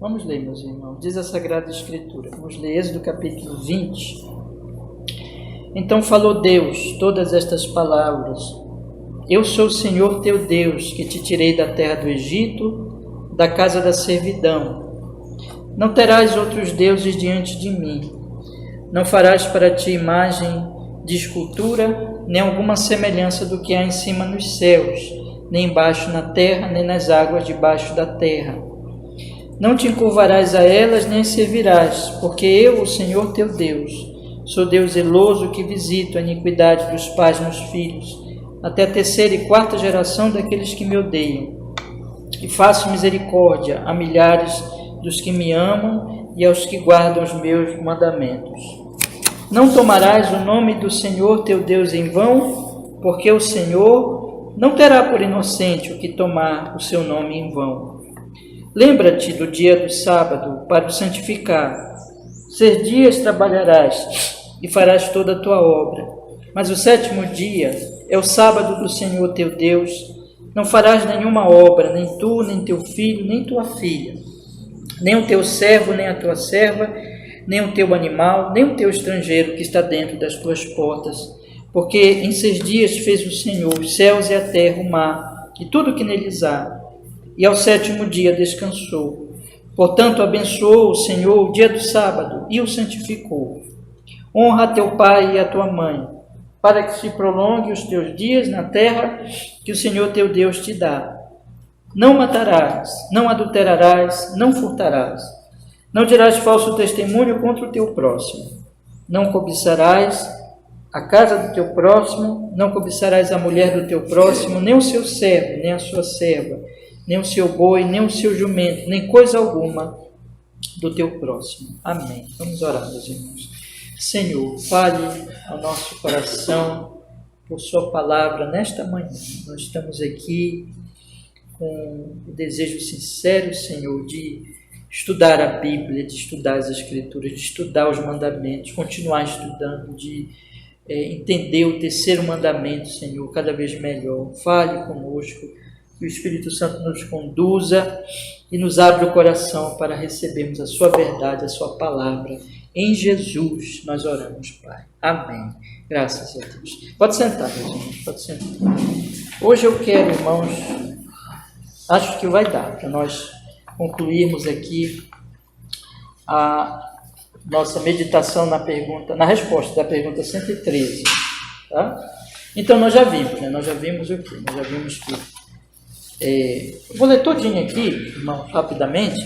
Vamos ler, meus irmãos. Diz a Sagrada Escritura. Vamos ler Êxodo capítulo 20. Então falou Deus todas estas palavras. Eu sou o Senhor teu Deus, que te tirei da terra do Egito, da casa da servidão. Não terás outros deuses diante de mim. Não farás para ti imagem de escultura, nem alguma semelhança do que há em cima nos céus, nem embaixo na terra, nem nas águas debaixo da terra. Não te encurvarás a elas, nem as servirás, porque eu, o Senhor teu Deus, sou Deus zeloso que visito a iniquidade dos pais nos filhos, até a terceira e quarta geração daqueles que me odeiam. E faço misericórdia a milhares dos que me amam e aos que guardam os meus mandamentos. Não tomarás o nome do Senhor teu Deus em vão, porque o Senhor não terá por inocente o que tomar o seu nome em vão. Lembra-te do dia do sábado para o santificar. 6 dias trabalharás e farás toda a tua obra. Mas o 7º dia é o sábado do Senhor teu Deus. Não farás nenhuma obra, nem tu, nem teu filho, nem tua filha, nem o teu servo, nem a tua serva, nem o teu animal, nem o teu estrangeiro que está dentro das tuas portas. Porque em 6 dias fez o Senhor os céus e a terra, o mar, e tudo o que neles há. E ao 7º dia descansou. Portanto, abençoou o Senhor o dia do sábado e o santificou. Honra a teu pai e a tua mãe, para que se prolongue os teus dias na terra que o Senhor teu Deus te dá. Não matarás, não adulterarás, não furtarás. Não dirás falso testemunho contra o teu próximo. Não cobiçarás a casa do teu próximo, não cobiçarás a mulher do teu próximo, nem o seu servo, nem a sua serva, nem o seu boi, nem o seu jumento, nem coisa alguma do teu próximo. Amém. Vamos orar, meus irmãos. Senhor, fale ao nosso coração por sua palavra nesta manhã. Nós estamos aqui com o desejo sincero, Senhor, de estudar a Bíblia, de estudar as Escrituras, de estudar os mandamentos, continuar estudando, de entender o 3º mandamento, Senhor, cada vez melhor. Fale conosco, que o Espírito Santo nos conduza e nos abra o coração para recebermos a sua verdade, a sua palavra. Em Jesus nós oramos, Pai. Amém. Graças a Deus. Pode sentar, meus irmãos, pode sentar. Hoje eu quero, irmãos, acho que vai dar para nós concluirmos aqui a nossa meditação na resposta da pergunta 113. Tá? Então nós já vimos, né? Nós já vimos o quê? Nós já vimos que vou ler todinho aqui, irmãos, rapidamente,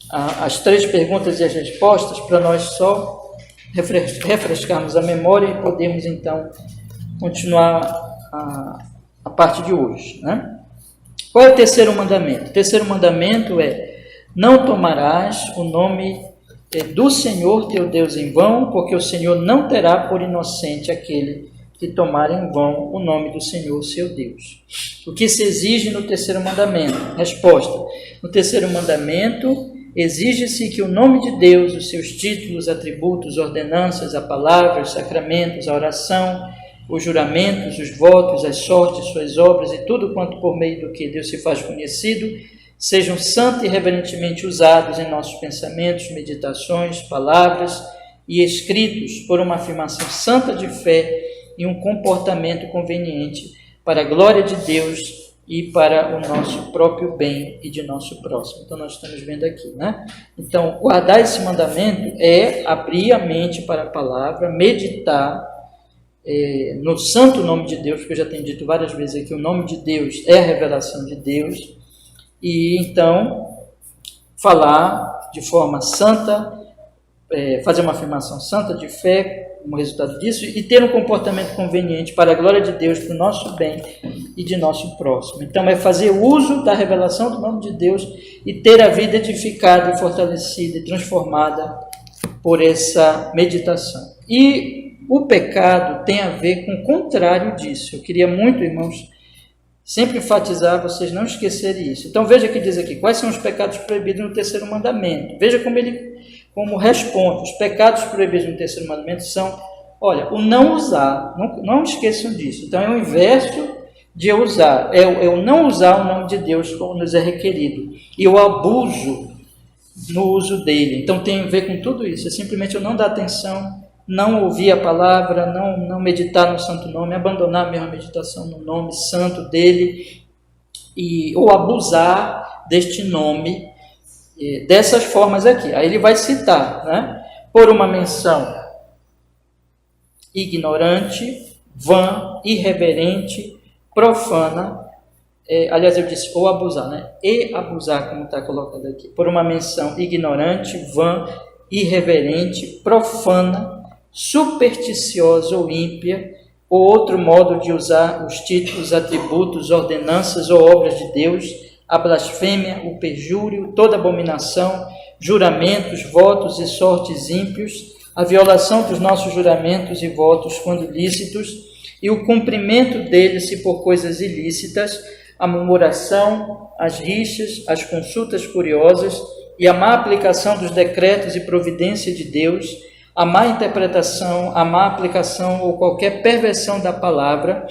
as 3 perguntas e as respostas, para nós só refrescarmos a memória e podermos, então, continuar a parte de hoje. Né? Qual é o 3º mandamento? O 3º mandamento é: não tomarás o nome do Senhor teu Deus em vão, porque o Senhor não terá por inocente aquele que tomar em vão o nome do Senhor, seu Deus. O que se exige no 3º mandamento? Resposta: no 3º mandamento, exige-se que o nome de Deus, os seus títulos, atributos, ordenanças, a palavra, os sacramentos, a oração, os juramentos, os votos, as sortes, suas obras e tudo quanto por meio do que Deus se faz conhecido, sejam santo e reverentemente usados em nossos pensamentos, meditações, palavras e escritos por uma afirmação santa de fé e um comportamento conveniente para a glória de Deus e para o nosso próprio bem e de nosso próximo. Então nós estamos vendo aqui, né? Então, guardar esse mandamento é abrir a mente para a palavra, meditar no santo nome de Deus, porque eu já tenho dito várias vezes aqui, o nome de Deus é a revelação de Deus, e então falar de forma santa, fazer uma afirmação santa de fé como resultado disso, e ter um comportamento conveniente para a glória de Deus, para o nosso bem e de nosso próximo. Então é fazer uso da revelação do nome de Deus e ter a vida edificada e fortalecida e transformada por essa meditação. E o pecado tem a ver com o contrário disso. Eu queria muito, irmãos, sempre enfatizar, vocês não esquecerem isso. Então veja que diz aqui, quais são os pecados proibidos no 3º mandamento. Veja como responde. Os pecados proibidos no 3º mandamento são, olha, o não usar, não esqueçam disso. Então é o inverso de eu usar, é o não usar o nome de Deus como nos é requerido. E o abuso no uso dele. Então tem a ver com tudo isso. É simplesmente eu não dar atenção, não ouvir a palavra, não meditar no santo nome, abandonar a mesma meditação no nome santo dele, ou abusar deste nome, dessas formas aqui. Aí ele vai citar, né? Por uma menção ignorante, vã, irreverente, profana, aliás, eu disse, ou abusar, né? E abusar, como está colocado aqui. Por uma menção ignorante, vã, irreverente, profana, supersticiosa ou ímpia, ou outro modo de usar os títulos, atributos, ordenanças ou obras de Deus, a blasfêmia, o perjúrio, toda abominação, juramentos, votos e sortes ímpios, a violação dos nossos juramentos e votos quando lícitos, e o cumprimento deles se por coisas ilícitas, a murmuração, as rixas, as consultas curiosas e a má aplicação dos decretos e providência de Deus, a má interpretação, a má aplicação ou qualquer perversão da palavra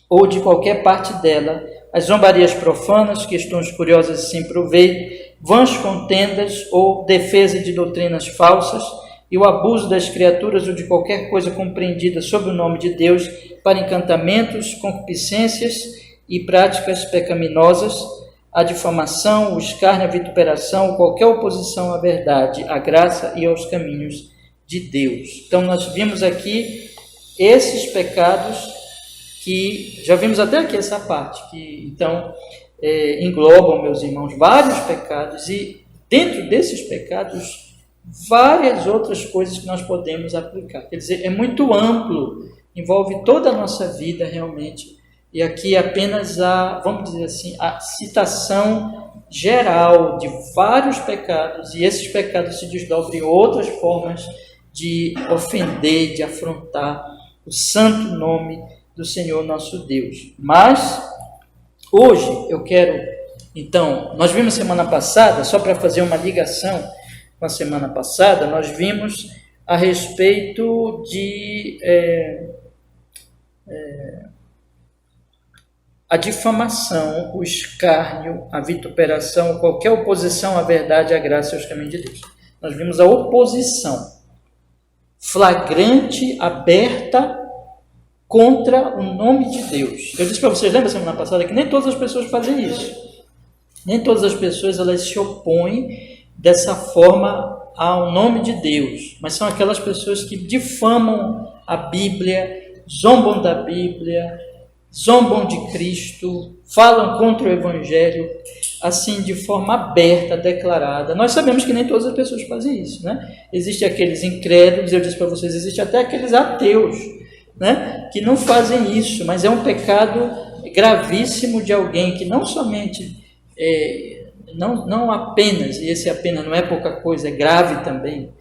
ou de qualquer parte dela, as zombarias profanas, questões curiosas e sem proveito, vãs contendas ou defesa de doutrinas falsas e o abuso das criaturas ou de qualquer coisa compreendida sob o nome de Deus para encantamentos, concupiscências e práticas pecaminosas, a difamação, o escárnio, a vituperação, ou qualquer oposição à verdade, à graça e aos caminhos de Deus. Então, nós vimos aqui esses pecados que, já vimos até aqui essa parte, que então englobam, meus irmãos, vários pecados e dentro desses pecados, várias outras coisas que nós podemos aplicar. Quer dizer, é muito amplo, envolve toda a nossa vida realmente. E aqui apenas vamos dizer assim, a citação geral de vários pecados, e esses pecados se desdobram em outras formas de ofender, de afrontar o santo nome do Senhor nosso Deus. Mas, hoje, eu quero, então, nós vimos semana passada, só para fazer uma ligação com a semana passada, nós vimos a respeito de a difamação, o escárnio, a vituperação, qualquer oposição à verdade, à graça e aos caminhos de Deus. Nós vimos a oposição flagrante, aberta, contra o nome de Deus. Eu disse para vocês, lembra semana passada, que nem todas as pessoas fazem isso. Nem todas as pessoas elas se opõem dessa forma ao nome de Deus, mas são aquelas pessoas que difamam a Bíblia, zombam da Bíblia, zombam de Cristo, falam contra o Evangelho, assim, de forma aberta, declarada. Nós sabemos que nem todas as pessoas fazem isso, né? Existem aqueles incrédulos, eu disse para vocês, existem até aqueles ateus, né? Que não fazem isso, mas é um pecado gravíssimo de alguém que não somente, não apenas, e esse apenas não é pouca coisa, é grave também,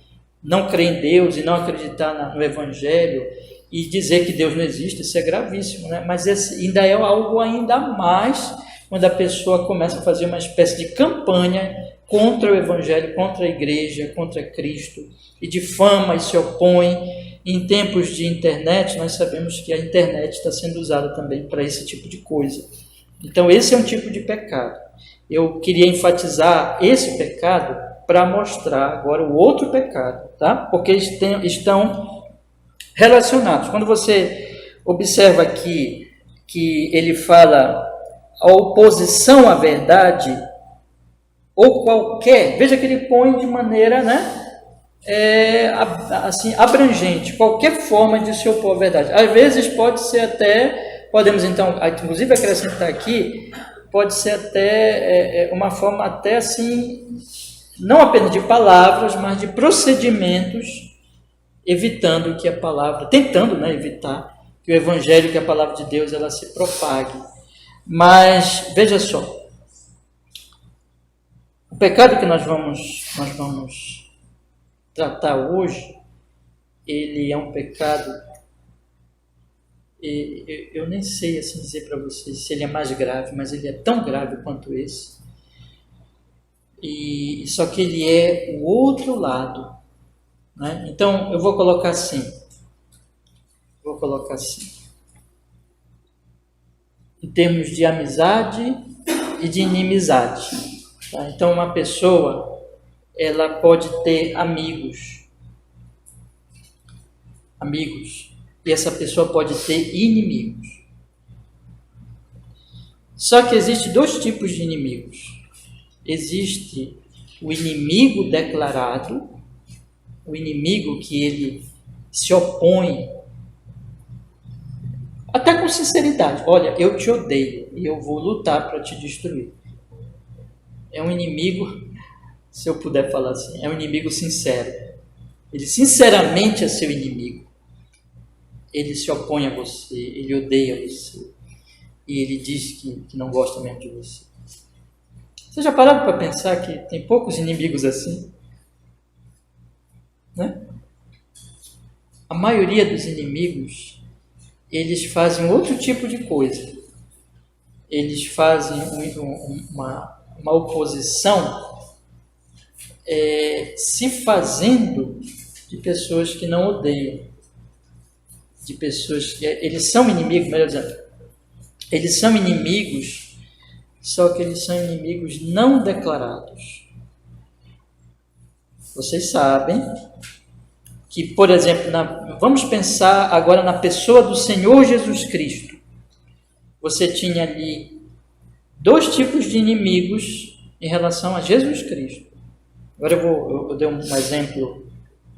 não crer em Deus e não acreditar no Evangelho, e dizer que Deus não existe, isso é gravíssimo, né? Mas esse ainda é algo ainda mais quando a pessoa começa a fazer uma espécie de campanha contra o Evangelho, contra a igreja, contra Cristo, e difama e se opõe. Em tempos de internet, nós sabemos que a internet está sendo usada também para esse tipo de coisa. Então, esse é um tipo de pecado. Eu queria enfatizar esse pecado para mostrar agora o outro pecado, tá? Porque eles estão relacionados. Quando você observa aqui que ele fala a oposição à verdade, ou qualquer, veja que ele põe de maneira, né, assim, abrangente, qualquer forma de se opor à verdade. Às vezes pode ser até, podemos então, inclusive acrescentar aqui, pode ser até uma forma até assim, não apenas de palavras, mas de procedimentos, evitando que a palavra, tentando, né, evitar que o Evangelho, que a palavra de Deus, ela se propague. Mas, veja só, o pecado que nós vamos tratar hoje, ele é um pecado, eu nem sei assim dizer para vocês se ele é mais grave, mas ele é tão grave quanto esse, e só que ele é o outro lado, né? Então, eu vou colocar assim, em termos de amizade e de inimizade. Tá? Então, uma pessoa ela pode ter amigos. E essa pessoa pode ter inimigos. Só que existem dois tipos de inimigos. Existe o inimigo declarado, o inimigo que ele se opõe, até com sinceridade. Olha, eu te odeio e eu vou lutar para te destruir. É um inimigo, se eu puder falar assim, é um inimigo sincero. Ele sinceramente é seu inimigo. Ele se opõe a você, ele odeia você. E ele diz que não gosta mesmo de você. Você já pararam para pensar que tem poucos inimigos assim? Né? A maioria dos inimigos, eles fazem outro tipo de coisa. Eles fazem uma oposição se fazendo de pessoas que não odeiam. De pessoas que... Eles são inimigos, melhor dizendo. Eles são inimigos, só que eles são inimigos não declarados. Vocês sabem que, por exemplo, vamos pensar agora na pessoa do Senhor Jesus Cristo. Você tinha ali dois tipos de inimigos em relação a Jesus Cristo. Agora eu dei um exemplo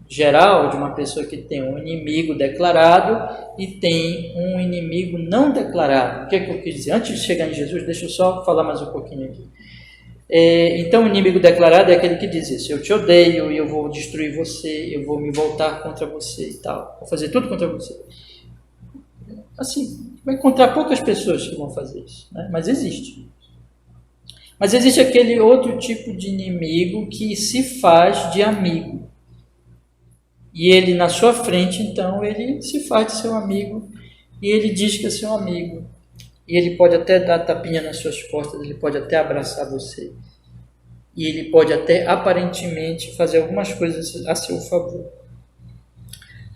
geral de uma pessoa que tem um inimigo declarado e tem um inimigo não declarado. O que é que eu quis dizer? Antes de chegar em Jesus, deixa eu só falar mais um pouquinho aqui. Então, o inimigo declarado é aquele que diz isso: eu te odeio e eu vou destruir você, eu vou me voltar contra você e tal, vou fazer tudo contra você. Assim, vai encontrar poucas pessoas que vão fazer isso, né? Mas existe. Mas existe aquele outro tipo de inimigo que se faz de amigo. E ele, na sua frente, então, ele se faz de seu amigo e ele diz que é seu amigo. E ele pode até dar tapinha nas suas costas, ele pode até abraçar você. E ele pode até, aparentemente, fazer algumas coisas a seu favor.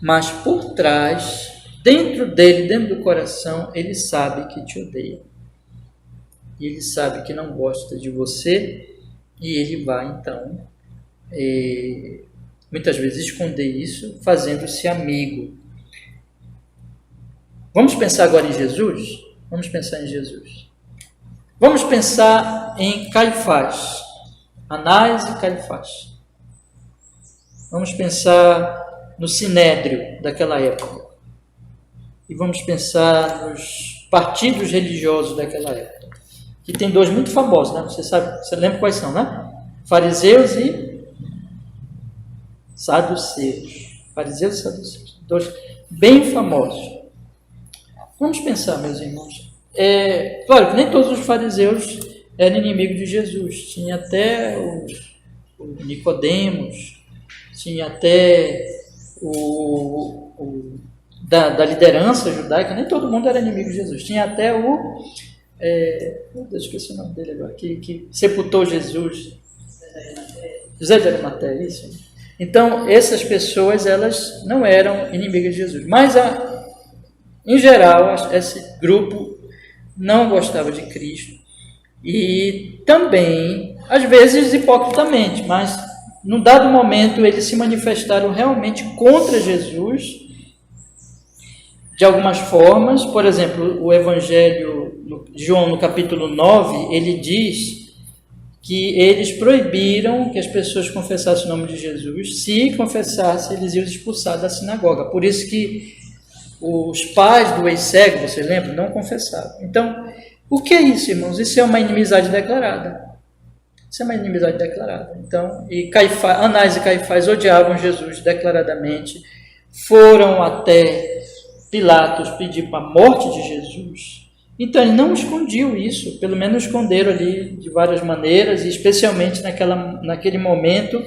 Mas por trás, dentro dele, dentro do coração, ele sabe que te odeia. E ele sabe que não gosta de você e ele vai, então... muitas vezes esconder isso, fazendo-se amigo. Vamos pensar agora em Jesus? Vamos pensar em Jesus. Vamos pensar em Caifás, Anás e Caifás. Vamos pensar no Sinédrio daquela época. E vamos pensar nos partidos religiosos daquela época. Que tem dois muito famosos, né? Você lembra quais são, né? Fariseus e saduceus. Fariseus e saduceus. Dois bem famosos. Vamos pensar, meus irmãos. Claro que nem todos os fariseus eram inimigos de Jesus. Tinha até o Nicodemos, tinha até da liderança judaica, nem todo mundo era inimigo de Jesus. Tinha até esqueci o nome dele agora, que sepultou Jesus. José de Arimateia, isso. Então, essas pessoas, elas não eram inimigas de Jesus. Mas, em geral, esse grupo não gostava de Cristo. E também, às vezes, hipocritamente, mas, num dado momento, eles se manifestaram realmente contra Jesus, de algumas formas. Por exemplo, o Evangelho de João, no capítulo 9, ele diz que eles proibiram que as pessoas confessassem o nome de Jesus. Se confessassem, eles iam expulsar da sinagoga. Por isso que os pais do ex-cego, você lembra, não confessavam. Então, o que é isso, irmãos? Isso é uma inimizade declarada. Isso é uma inimizade declarada. Então, Anás e Caifás odiavam Jesus declaradamente, foram até Pilatos pedir a morte de Jesus. Então, ele não escondiu isso, pelo menos esconderam ali de várias maneiras, e especialmente naquele momento,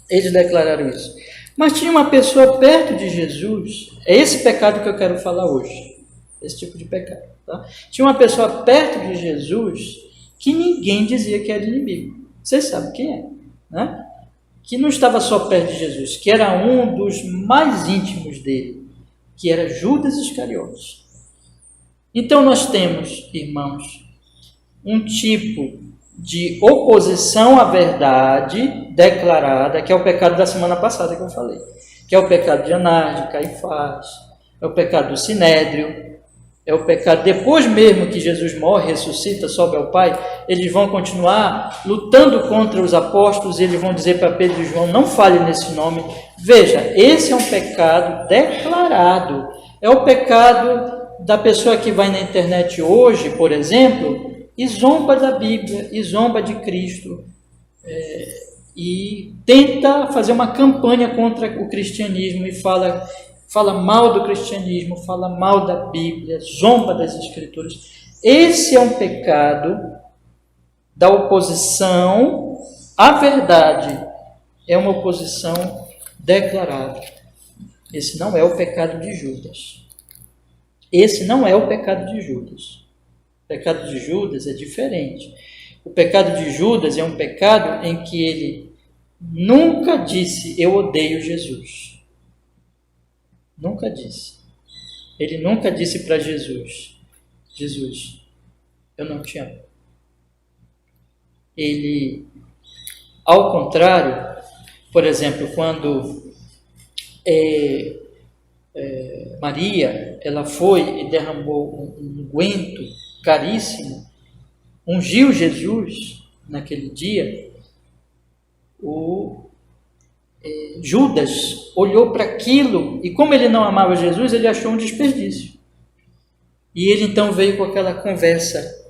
eles declararam isso. Mas tinha uma pessoa perto de Jesus, é esse pecado que eu quero falar hoje, esse tipo de pecado. Tá? Tinha uma pessoa perto de Jesus que ninguém dizia que era inimigo. Vocês sabem quem é, né? Que não estava só perto de Jesus, que era um dos mais íntimos dele, que era Judas Iscariotes. Então nós temos, irmãos, um tipo de oposição à verdade declarada, que é o pecado da semana passada que eu falei, que é o pecado de Anás, de Caifás, é o pecado do Sinédrio, é o pecado, depois mesmo que Jesus morre, ressuscita, sobe ao Pai, eles vão continuar lutando contra os apóstolos, eles vão dizer para Pedro e João, não fale nesse nome. Veja, esse é um pecado declarado, é o pecado da pessoa que vai na internet hoje, por exemplo, e zomba da Bíblia, e zomba de Cristo, e tenta fazer uma campanha contra o cristianismo, e fala mal do cristianismo, fala mal da Bíblia, zomba das Escrituras. Esse é um pecado da oposição à verdade, é uma oposição declarada. Esse não é o pecado de Judas. Esse não é o pecado de Judas. O pecado de Judas é diferente. O pecado de Judas é um pecado em que ele nunca disse, eu odeio Jesus. Nunca disse. Ele nunca disse para Jesus, Jesus, eu não te amo. Ele, ao contrário, por exemplo, quando Maria, ela foi e derramou um unguento caríssimo, ungiu Jesus naquele dia, Judas olhou para aquilo e, como ele não amava Jesus, ele achou um desperdício. E ele então veio com aquela conversa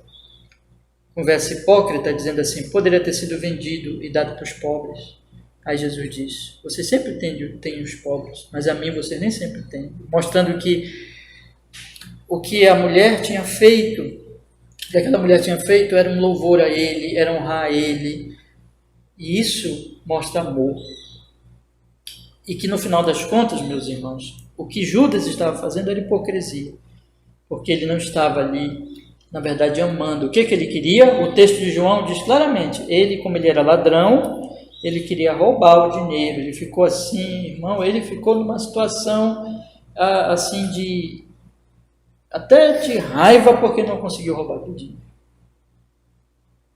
hipócrita, dizendo assim, poderia ter sido vendido e dado para os pobres. Aí Jesus diz, você sempre tem os pobres, mas a mim você nem sempre tem. Mostrando que o que a mulher tinha feito, que aquela mulher tinha feito, era um louvor a ele, era honrar a ele. E isso mostra amor. E que no final das contas, meus irmãos, o que Judas estava fazendo era hipocrisia. Porque ele não estava ali, na verdade, amando. O que ele queria? O texto de João diz claramente, ele, como ele era ladrão, ele queria roubar o dinheiro. Ele ficou assim, irmão, ele ficou numa situação assim até de raiva porque não conseguiu roubar o dinheiro.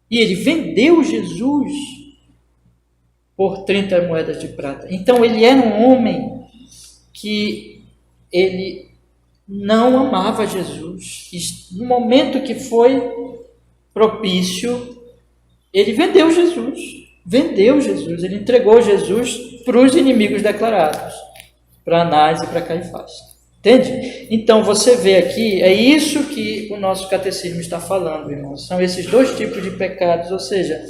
E ele vendeu Jesus por 30 moedas de prata. Então ele era um homem que ele não amava Jesus. E no momento que foi propício, ele vendeu Jesus. Ele entregou Jesus para os inimigos declarados, para Anás e para Caifás. Entende? Então você vê aqui, é isso que o nosso catecismo está falando, irmãos. São esses dois tipos de pecados, ou seja,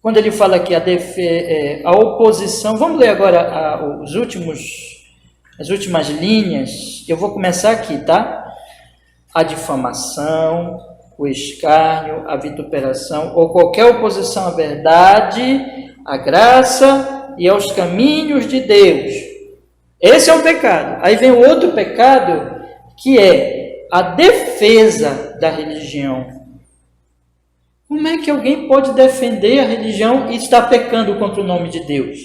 quando ele fala aqui a oposição, vamos ler agora as últimas linhas, eu vou começar aqui, tá? A difamação, o escárnio, a vituperação, ou qualquer oposição à verdade, à graça e aos caminhos de Deus. Esse é um pecado. Aí vem o outro pecado, que é a defesa da religião. Como é que alguém pode defender a religião e estar pecando contra o nome de Deus?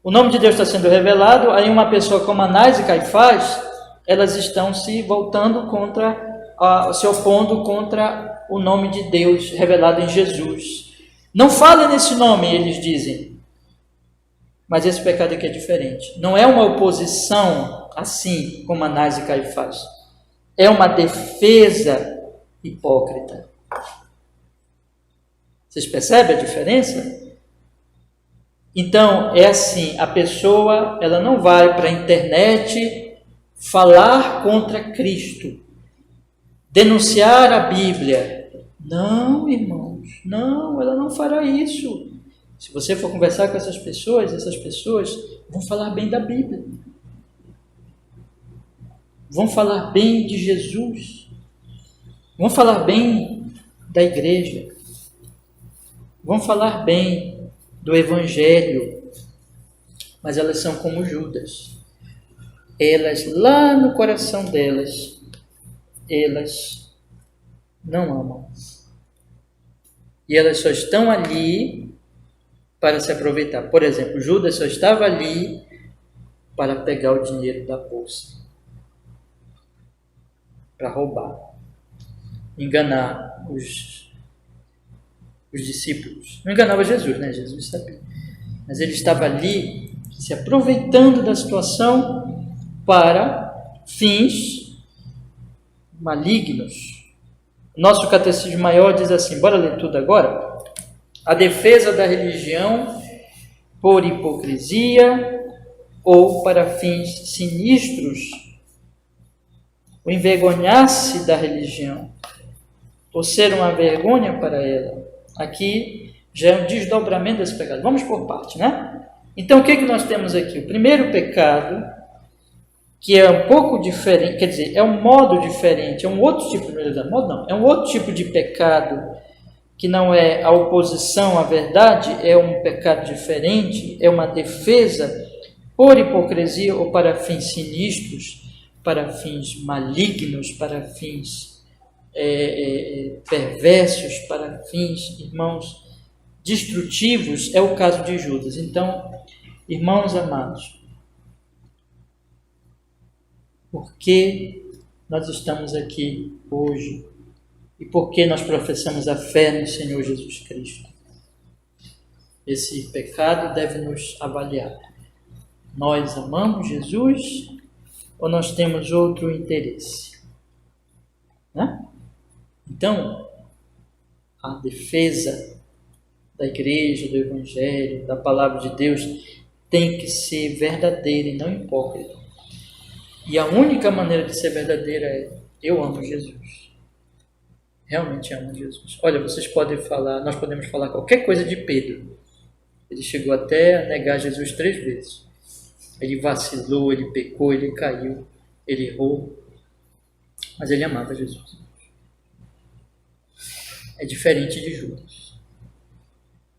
O nome de Deus está sendo revelado, aí uma pessoa como Anás e Caifás, elas estão se voltando se opondo contra o nome de Deus revelado em Jesus. Não fale nesse nome, eles dizem. Mas esse pecado aqui é diferente. Não é uma oposição assim como Anás e Caifás. É uma defesa hipócrita. Vocês percebem a diferença? Então, é assim, a pessoa ela não vai para a internet falar contra Cristo, denunciar a Bíblia. Não, irmãos, não, ela não fará isso. Se você for conversar com essas pessoas vão falar bem da Bíblia. Vão falar bem de Jesus. Vão falar bem da igreja. Vão falar bem do Evangelho. Mas elas são como Judas. Elas, lá no coração delas, elas não amam. E elas só estão ali para se aproveitar. Por exemplo, Judas só estava ali para pegar o dinheiro da bolsa, para roubar. enganar os discípulos. Não enganava Jesus, né? Jesus sabia. Mas ele estava ali se aproveitando da situação para fins malignos. Nosso catecismo maior diz assim, bora ler tudo agora? A defesa da religião por hipocrisia ou para fins sinistros, o envergonhar-se da religião, ou ser uma vergonha para ela. Aqui já é um desdobramento desse pecado. Vamos por parte, né? Então, o que nós temos aqui? O primeiro pecado, que é um pouco diferente, quer dizer, é um modo diferente, é um outro tipo de modo, não, é um outro tipo de pecado, que não é a oposição à verdade, é um pecado diferente, é uma defesa por hipocrisia ou para fins sinistros, para fins malignos, para fins perversos, para fins, irmãos, destrutivos, é o caso de Judas. Então, irmãos amados, por que nós estamos aqui hoje e por que nós professamos a fé no Senhor Jesus Cristo? Esse pecado deve nos avaliar. Nós amamos Jesus ou nós temos outro interesse? Né? Então, a defesa da igreja, do evangelho, da palavra de Deus tem que ser verdadeira e não hipócrita. E a única maneira de ser verdadeira é: eu amo Jesus. Realmente amo Jesus. Olha, vocês podem falar, nós podemos falar qualquer coisa de Pedro. Ele chegou até a negar Jesus 3 vezes. Ele vacilou, ele pecou, ele caiu, ele errou. Mas ele amava Jesus. É diferente de Judas.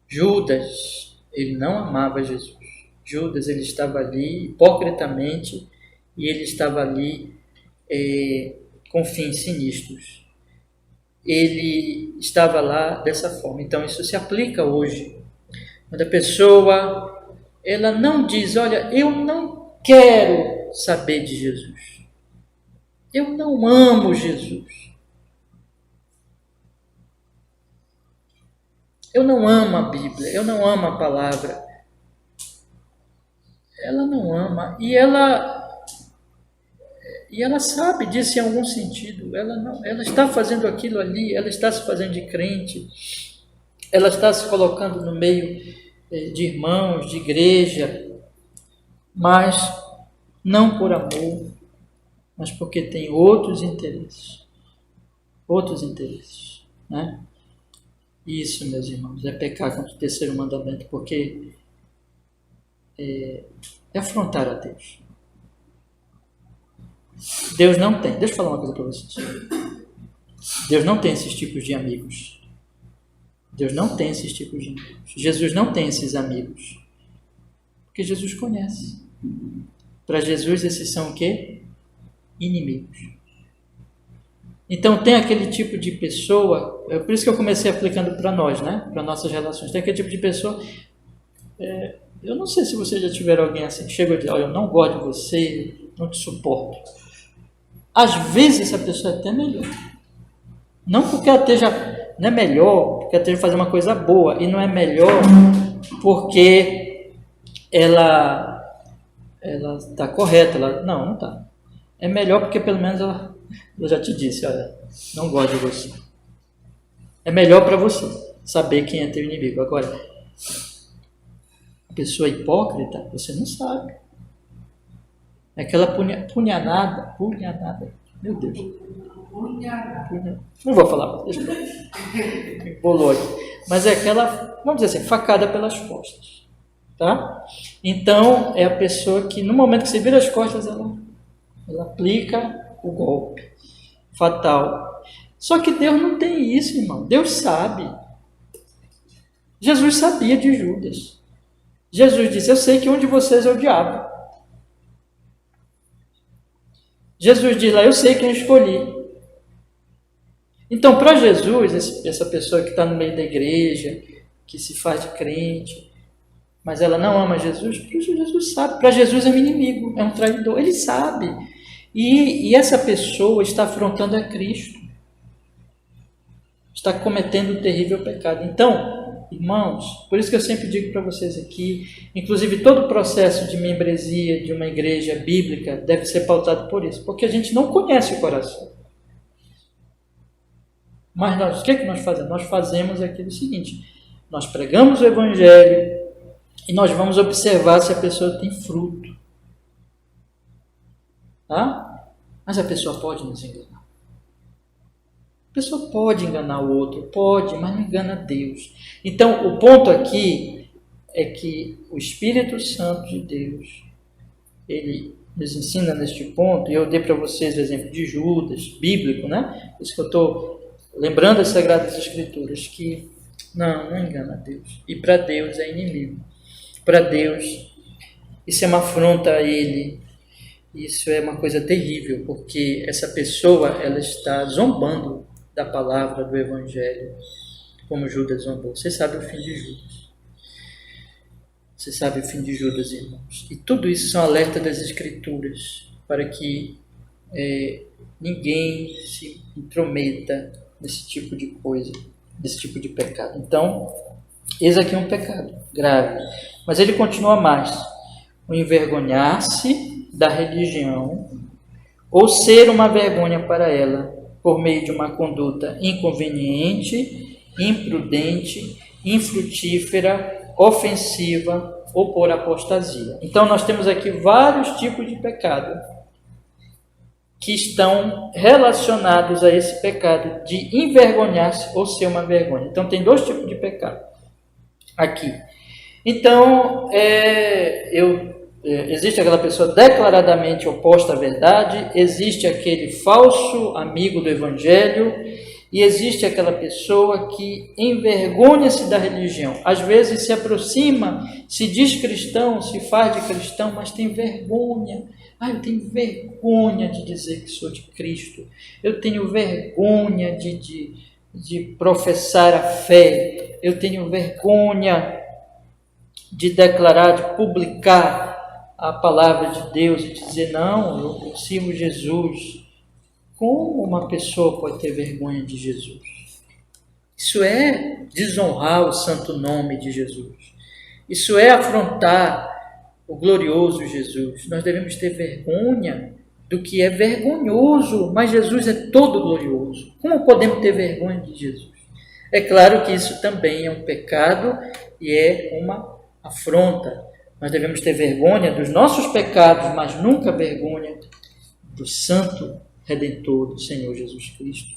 Judas, ele não amava Jesus. Judas, ele estava ali hipocritamente e ele estava ali com fins sinistros. Ele estava lá dessa forma. Então, isso se aplica hoje. Quando a pessoa, ela não diz, olha, eu não quero saber de Jesus. Eu não amo Jesus. Eu não amo a Bíblia, eu não amo a palavra. Ela não ama e ela sabe disso em algum sentido. Ela está fazendo aquilo ali, ela está se fazendo de crente, ela está se colocando no meio de irmãos, de igreja, mas não por amor, mas porque tem outros interesses. Outros interesses, né? Isso, meus irmãos, é pecar contra o terceiro mandamento, porque é afrontar a Deus. Deus não tem, deixa eu falar uma coisa para vocês. Deus não tem esses tipos de amigos. Deus não tem esses tipos de amigos. Jesus não tem esses amigos. Porque Jesus conhece. Para Jesus, esses são o quê? Inimigos. Então, tem aquele tipo de pessoa, é por isso que eu comecei aplicando para nós, né? Para nossas relações. Tem aquele tipo de pessoa, eu não sei se vocês já tiveram alguém assim, que chega e diz, olha, eu não gosto de você, não te suporto. Às vezes, essa pessoa é até melhor. Não porque ela esteja, não é melhor, porque ela esteja fazendo uma coisa boa, e não é melhor porque ela está correta, não está. É melhor porque pelo menos eu já te disse, olha, não gosto de você. É melhor para você saber quem é teu inimigo. Agora, a pessoa hipócrita, você não sabe. É aquela punhanada, meu Deus. Não vou falar, deixa eu bolou aqui. Mas é aquela, vamos dizer assim, facada pelas costas. Tá? Então, é a pessoa que no momento que você vira as costas, ela aplica o golpe fatal. Só que Deus não tem isso, irmão. Deus sabe. Jesus sabia de Judas. Jesus disse, eu sei que um de vocês é o diabo. Jesus diz lá, eu sei quem eu escolhi. Então, para Jesus, essa pessoa que está no meio da igreja, que se faz de crente, mas ela não ama Jesus, Jesus sabe. Para Jesus é um inimigo, é um traidor. Ele sabe. E essa pessoa está afrontando a Cristo. está cometendo um terrível pecado. Então, irmãos, por isso que eu sempre digo para vocês aqui, inclusive todo o processo de membresia de uma igreja bíblica deve ser pautado por isso, porque a gente não conhece o coração. Mas nós, o que é que nós fazemos? Nós fazemos aquilo seguinte, nós pregamos o Evangelho e nós vamos observar se a pessoa tem fruto. Tá? Mas a pessoa pode nos enganar. A pessoa pode enganar o outro, pode, mas não engana Deus. Então, o ponto aqui é que o Espírito Santo de Deus, ele nos ensina neste ponto, e eu dei para vocês o exemplo de Judas, bíblico, né? Por isso que eu estou lembrando as Sagradas Escrituras, que não engana Deus. E para Deus é inimigo. Para Deus, isso é uma afronta a Ele. Isso é uma coisa terrível, porque essa pessoa, ela está zombando da palavra do Evangelho, como Judas zombou. Você sabe o fim de Judas. Você sabe o fim de Judas, irmãos. E tudo isso são alertas das Escrituras, para que ninguém se intrometa nesse tipo de coisa, nesse tipo de pecado. Então, eis aqui um pecado grave. Mas ele continua mais. O envergonhar-se da religião, ou ser uma vergonha para ela, por meio de uma conduta inconveniente, imprudente, infrutífera, ofensiva ou por apostasia. Então, nós temos aqui vários tipos de pecado que estão relacionados a esse pecado de envergonhar-se ou ser uma vergonha. Então, tem dois tipos de pecado aqui. Então, existe aquela pessoa declaradamente oposta à verdade, existe aquele falso amigo do Evangelho e existe aquela pessoa que envergonha-se da religião. Às vezes se aproxima, se diz cristão, se faz de cristão, mas tem vergonha. Eu tenho vergonha de dizer que sou de Cristo. Eu tenho vergonha de professar a fé. Eu tenho vergonha de declarar, de publicar a palavra de Deus e dizer, não, eu sirvo Jesus. Como uma pessoa pode ter vergonha de Jesus? Isso é desonrar o santo nome de Jesus. Isso é afrontar o glorioso Jesus. Nós devemos ter vergonha do que é vergonhoso, mas Jesus é todo glorioso. Como podemos ter vergonha de Jesus? É claro que isso também é um pecado e é uma afronta. Nós devemos ter vergonha dos nossos pecados, mas nunca vergonha do santo Redentor, do Senhor Jesus Cristo.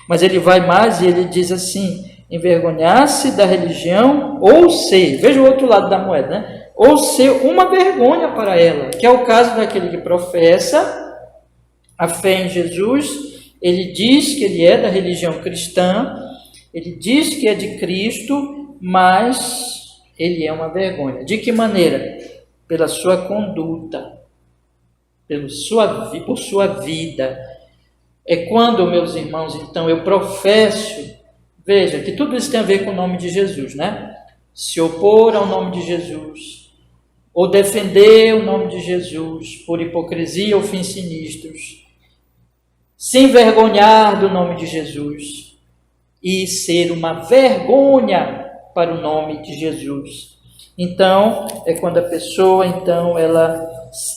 Mas ele vai mais e ele diz assim, envergonhar-se da religião ou ser, veja o outro lado da moeda, né? Ou ser uma vergonha para ela, que é o caso daquele que professa a fé em Jesus, ele diz que ele é da religião cristã, ele diz que é de Cristo, mas ele é uma vergonha. De que maneira? Pela sua conduta, por sua vida. É quando, meus irmãos, então, eu professo, veja, que tudo isso tem a ver com o nome de Jesus, né? Se opor ao nome de Jesus, ou defender o nome de Jesus por hipocrisia ou fins sinistros, se envergonhar do nome de Jesus e ser uma vergonha para o nome de Jesus. Então, é quando a pessoa, então, ela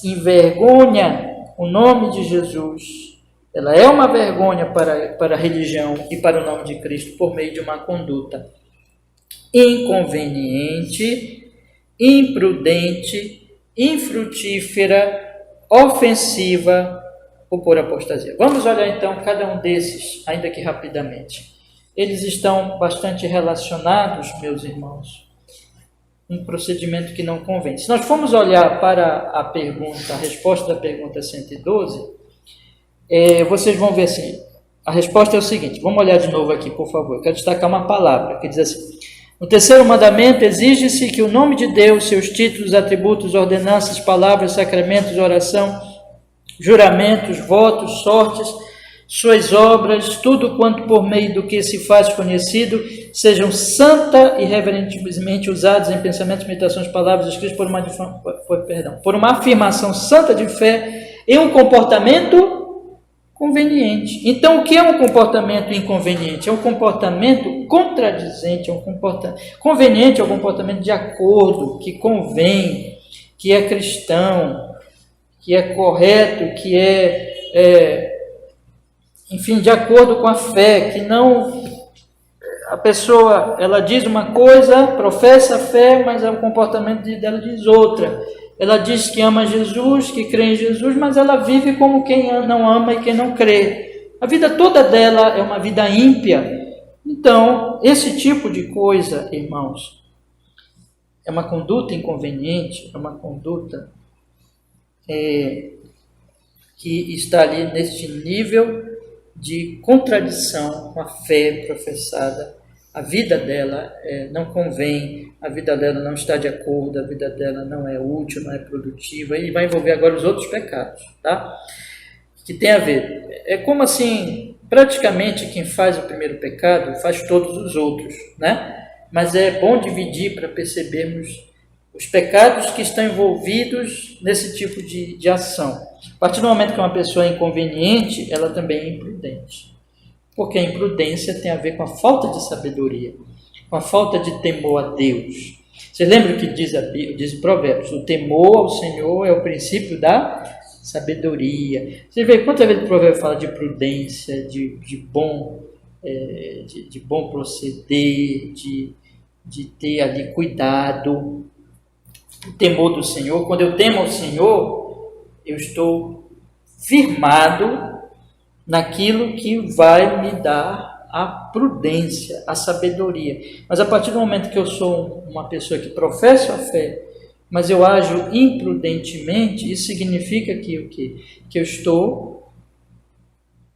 envergonha o nome de Jesus, ela é uma vergonha para a religião e para o nome de Cristo por meio de uma conduta inconveniente, imprudente, infrutífera, ofensiva ou por apostasia. Vamos olhar então cada um desses, ainda que rapidamente. Eles estão bastante relacionados, meus irmãos, um procedimento que não convém. Se nós formos olhar para a resposta da pergunta 112, vocês vão ver assim, a resposta é o seguinte, vamos olhar de novo aqui, por favor. Eu quero destacar uma palavra que diz assim, no terceiro mandamento, exige-se que o nome de Deus, seus títulos, atributos, ordenanças, palavras, sacramentos, oração, juramentos, votos, sortes, suas obras, tudo quanto por meio do que se faz conhecido, sejam santa e reverentemente usados em pensamentos, meditações, palavras, escritos por uma afirmação santa de fé e um comportamento conveniente. Então, o que é um comportamento inconveniente? É um comportamento contradizente, é um comportamento conveniente, é um comportamento de acordo, que convém, que é cristão, que é correto, que enfim, de acordo com a fé, que não a pessoa, ela diz uma coisa, professa a fé, mas o comportamento dela diz outra. Ela diz que ama Jesus, que crê em Jesus, mas ela vive como quem não ama e quem não crê. A vida toda dela é uma vida ímpia. Então, esse tipo de coisa, irmãos, é uma conduta inconveniente, é uma conduta que está ali neste nível de contradição com a fé professada. A vida dela não convém, a vida dela não está de acordo, a vida dela não é útil, não é produtiva, e vai envolver agora os outros pecados, tá? Que tem a ver. É como assim, praticamente quem faz o primeiro pecado faz todos os outros, né? Mas é bom dividir para percebermos os pecados que estão envolvidos nesse tipo de ação. A partir do momento que uma pessoa é inconveniente, ela também é imprudente. Porque a imprudência tem a ver com a falta de sabedoria, com a falta de temor a Deus. Vocês lembram o que diz o Provérbios? O temor ao Senhor é o princípio da sabedoria. Vocês veem quantas vezes o Provérbio fala de prudência, de bom proceder, de ter ali cuidado. O temor do Senhor, quando eu temo ao Senhor, eu estou firmado naquilo que vai me dar a prudência, a sabedoria. Mas a partir do momento que eu sou uma pessoa que professa a fé, mas eu ajo imprudentemente, isso significa que o quê? Que eu estou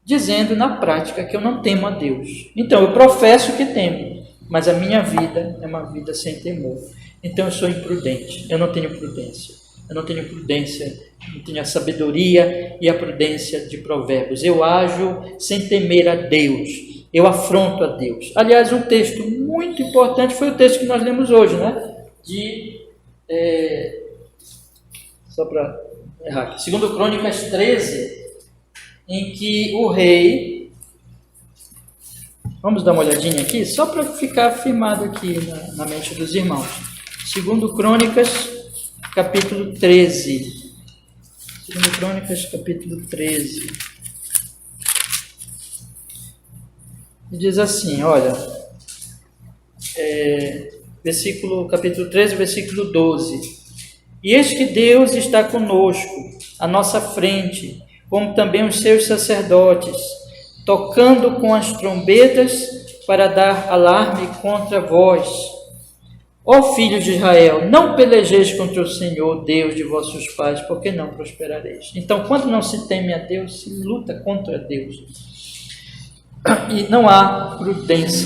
dizendo na prática que eu não temo a Deus. Então, eu professo que temo, mas a minha vida é uma vida sem temor. Então, eu sou imprudente, eu não tenho prudência. Eu não tenho prudência, não tenho a sabedoria e a prudência de Provérbios. Eu ajo sem temer a Deus, eu afronto a Deus. Aliás, um texto muito importante foi o texto que nós lemos hoje, né? Só para errar aqui, 2 Crônicas 13, em que o rei, vamos dar uma olhadinha aqui, só para ficar firmado aqui na mente dos irmãos. 2 Crônicas, capítulo 13. 2 Crônicas, capítulo 13. Diz assim, olha, capítulo 13, versículo 12. E eis que Deus está conosco, à nossa frente, como também os seus sacerdotes, tocando com as trombetas para dar alarme contra vós. Ó filhos de Israel, não pelejeis contra o Senhor, Deus de vossos pais, porque não prosperareis. Então, quando não se teme a Deus, se luta contra Deus. E não há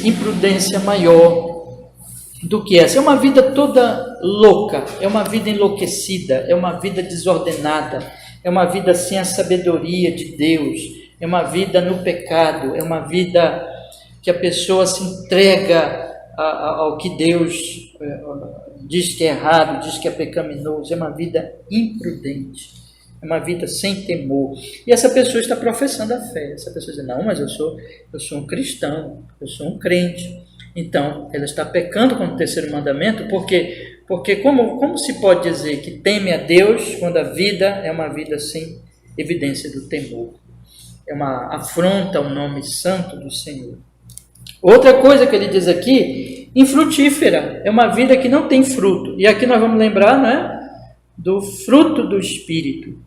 imprudência maior do que essa. É uma vida toda louca, é uma vida enlouquecida, é uma vida desordenada, é uma vida sem a sabedoria de Deus, é uma vida no pecado, é uma vida que a pessoa se entrega ao que Deus diz que é errado, diz que é pecaminoso. É uma vida imprudente, é uma vida sem temor. E essa pessoa está professando a fé. Essa pessoa diz, não, mas eu sou um cristão, eu sou um crente. Então, ela está pecando contra o terceiro mandamento, porque como se pode dizer que teme a Deus quando a vida é uma vida sem evidência do temor? É uma afronta ao nome santo do Senhor. Outra coisa que ele diz aqui, infrutífera, é uma vida que não tem fruto. E aqui nós vamos lembrar, né, do fruto do Espírito.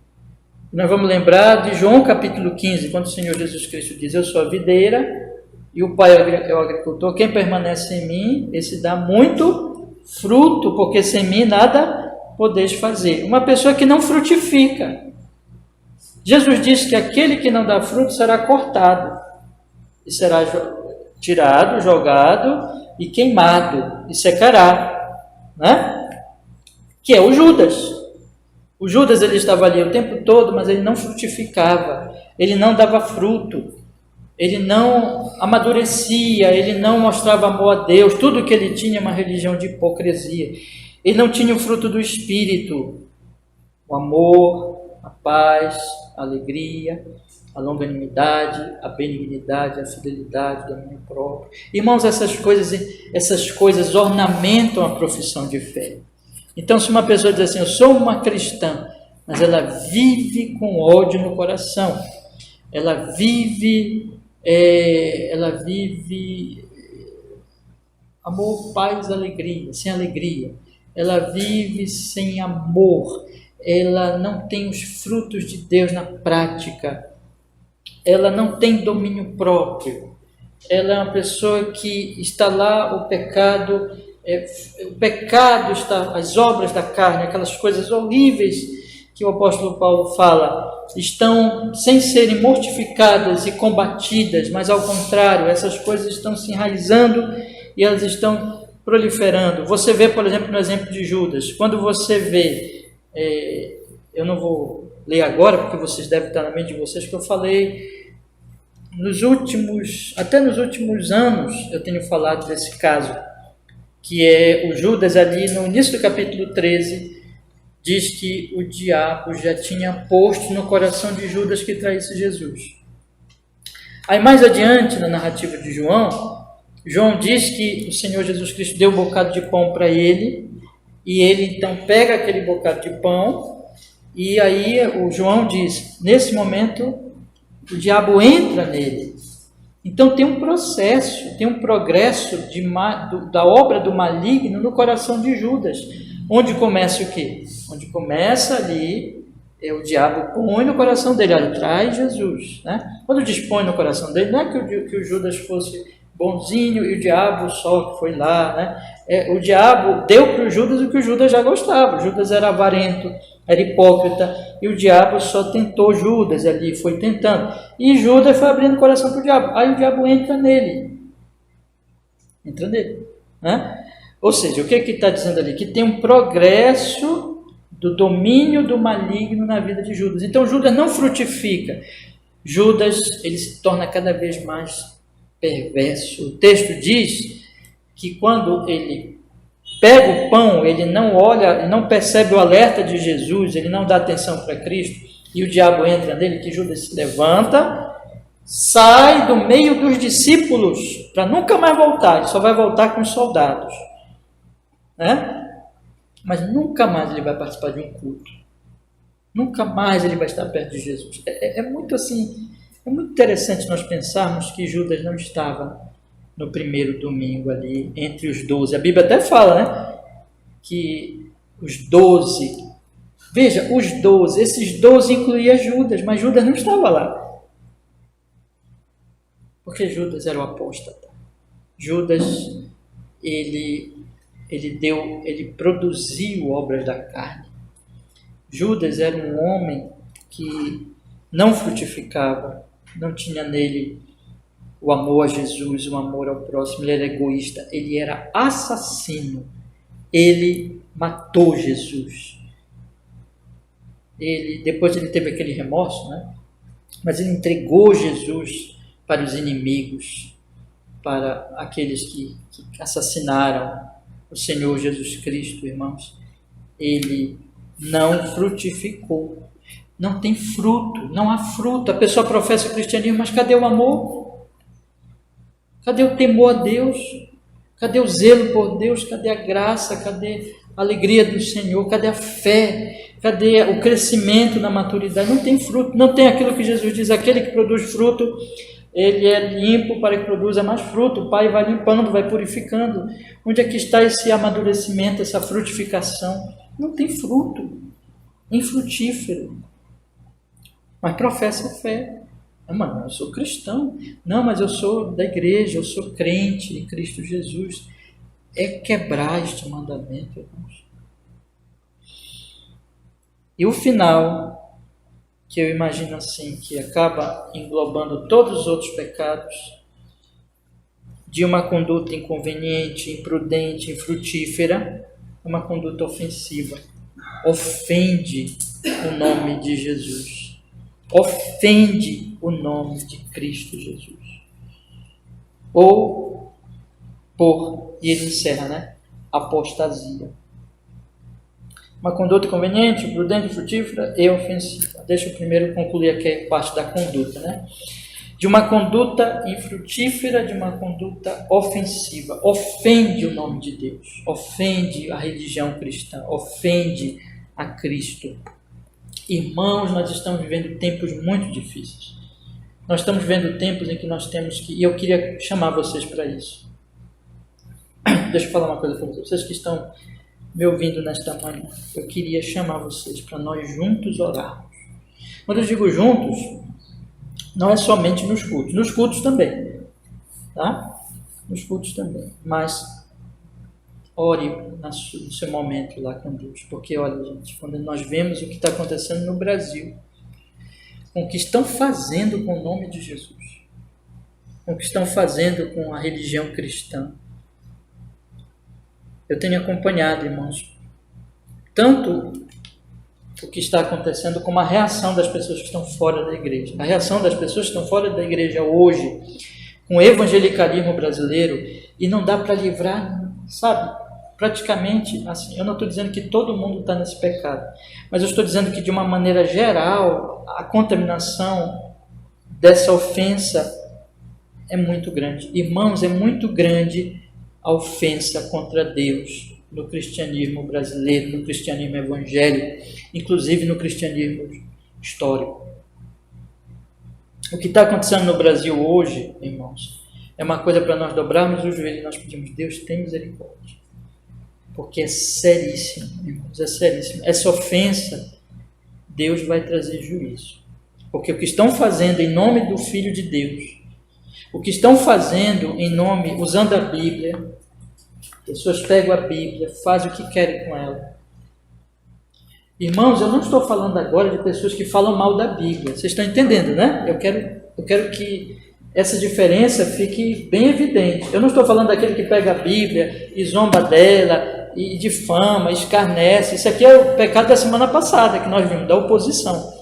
Nós vamos lembrar de João capítulo 15, quando o Senhor Jesus Cristo diz, eu sou a videira e o Pai é o agricultor. Quem permanece em mim, esse dá muito fruto, porque sem mim nada podeis fazer. Uma pessoa que não frutifica. Jesus disse que aquele que não dá fruto será cortado e será tirado, jogado e queimado e secará, né? Que é o Judas. O Judas, ele estava ali o tempo todo, mas ele não frutificava, ele não dava fruto, ele não amadurecia, ele não mostrava amor a Deus. Tudo que ele tinha é uma religião de hipocrisia. Ele não tinha o fruto do Espírito, o amor, a paz, a alegria, a longanimidade, a benignidade, a fidelidade, o domínio próprio. Irmãos, essas coisas ornamentam a profissão de fé. Então, se uma pessoa diz assim, eu sou uma cristã, mas ela vive com ódio no coração, ela vive amor, paz, alegria, sem alegria, ela vive sem amor, ela não tem os frutos de Deus na prática, ela não tem domínio próprio, ela é uma pessoa que está lá, o pecado está, as obras da carne, aquelas coisas horríveis que o apóstolo Paulo fala, estão sem serem mortificadas e combatidas, mas ao contrário, essas coisas estão se enraizando e elas estão proliferando. Você vê, por exemplo, no exemplo de Judas, quando você vê, eu não vou ler agora, porque vocês devem estar na mente de vocês, que eu falei até nos últimos anos, eu tenho falado desse caso, que é o Judas ali no início do capítulo 13, diz que o diabo já tinha posto no coração de Judas que traísse Jesus. Aí mais adiante, na narrativa de João diz que o Senhor Jesus Cristo deu um bocado de pão para ele, e ele então pega aquele bocado de pão, e aí o João diz, nesse momento, o diabo entra nele. Então tem um processo, tem um progresso da obra do maligno no coração de Judas. Onde começa o quê? Onde começa ali, o diabo põe no coração dele, olha, traz Jesus. Né? Quando dispõe no coração dele, não é que o Judas fosse bonzinho e o diabo só que foi lá. Né? O diabo deu para o Judas o que o Judas já gostava. O Judas era avarento, era hipócrita, e o diabo só tentou Judas ali, foi tentando. E Judas foi abrindo o coração para o diabo. Aí o diabo entra nele. Né? Ou seja, o que está dizendo ali? Que tem um progresso do domínio do maligno na vida de Judas. Então Judas não frutifica. Judas, ele se torna cada vez mais perverso. O texto diz que quando ele pega o pão, ele não olha, não percebe o alerta de Jesus, ele não dá atenção para Cristo, e o diabo entra nele, que Judas se levanta, sai do meio dos discípulos, para nunca mais voltar, ele só vai voltar com os soldados. Né? Mas nunca mais ele vai participar de um culto, nunca mais ele vai estar perto de Jesus. É muito assim, é muito interessante nós pensarmos que Judas não estava no primeiro domingo ali, entre os 12, a Bíblia até fala, né, que os 12, veja, os 12, esses 12 incluía Judas, mas Judas não estava lá, porque Judas era o apóstata. Judas, ele produziu obras da carne. Judas era um homem que não frutificava, não tinha nele o amor a Jesus, o amor ao próximo, ele era egoísta, ele era assassino, ele matou Jesus. Depois ele teve aquele remorso, né? Mas ele entregou Jesus para os inimigos, para aqueles que assassinaram o Senhor Jesus Cristo, irmãos. Ele não frutificou, não tem fruto, não há fruto. A pessoa professa o cristianismo, mas cadê o amor? Cadê o temor a Deus? Cadê o zelo por Deus? Cadê a graça? Cadê a alegria do Senhor? Cadê a fé? Cadê o crescimento na maturidade? Não tem fruto, não tem aquilo que Jesus diz, aquele que produz fruto, ele é limpo para que produza mais fruto. O Pai vai limpando, vai purificando. Onde é que está esse amadurecimento, essa frutificação? Não tem fruto, infrutífero. Mas professa a fé. Não, mas eu sou cristão. Não, mas eu sou da igreja, eu sou crente em Cristo Jesus. É quebrar este mandamento, irmãos. E o final, que eu imagino assim, que acaba englobando todos os outros pecados, de uma conduta inconveniente, imprudente, infrutífera, uma conduta ofensiva. Ofende o nome de Jesus. Ofende o nome de Cristo Jesus. E ele encerra, né? Apostasia. Uma conduta conveniente, prudente, frutífera e ofensiva. Deixa eu primeiro concluir aqui a parte da conduta, né? De uma conduta infrutífera, de uma conduta ofensiva. Ofende o nome de Deus, ofende a religião cristã, ofende a Cristo. Irmãos, nós estamos vivendo tempos muito difíceis. Nós estamos vivendo tempos em que nós temos que... E eu queria chamar vocês para isso. Deixa eu falar uma coisa para vocês. Vocês que estão me ouvindo nesta manhã, eu queria chamar vocês para nós juntos orarmos. Quando eu digo juntos, não é somente nos cultos também, tá? Nos cultos também, mas ore no seu momento lá com Deus, porque olha, gente, quando nós vemos o que está acontecendo no Brasil, com o que estão fazendo com o nome de Jesus, com o que estão fazendo com a religião cristã, eu tenho acompanhado, irmãos, tanto o que está acontecendo como a reação das pessoas que estão fora da igreja. A reação das pessoas que estão fora da igreja hoje, com o evangelicalismo brasileiro, e não dá para livrar, sabe? Praticamente, assim, eu não estou dizendo que todo mundo está nesse pecado, mas eu estou dizendo que de uma maneira geral, a contaminação dessa ofensa é muito grande. Irmãos, é muito grande a ofensa contra Deus no cristianismo brasileiro, no cristianismo evangélico, inclusive no cristianismo histórico. O que está acontecendo no Brasil hoje, irmãos, é uma coisa para nós dobrarmos o joelho e nós pedimos: Deus, tem misericórdia. Porque é seríssimo, irmãos, é seríssimo. Essa ofensa, Deus vai trazer juízo. Porque o que estão fazendo em nome do Filho de Deus, o que estão fazendo em nome, usando a Bíblia, pessoas pegam a Bíblia, fazem o que querem com ela. Irmãos, eu não estou falando agora de pessoas que falam mal da Bíblia. Vocês estão entendendo, né? Eu quero que essa diferença fique bem evidente. Eu não estou falando daquele que pega a Bíblia e zomba dela, e difama, escarnece. Isso aqui é o pecado da semana passada, que nós vimos, da oposição.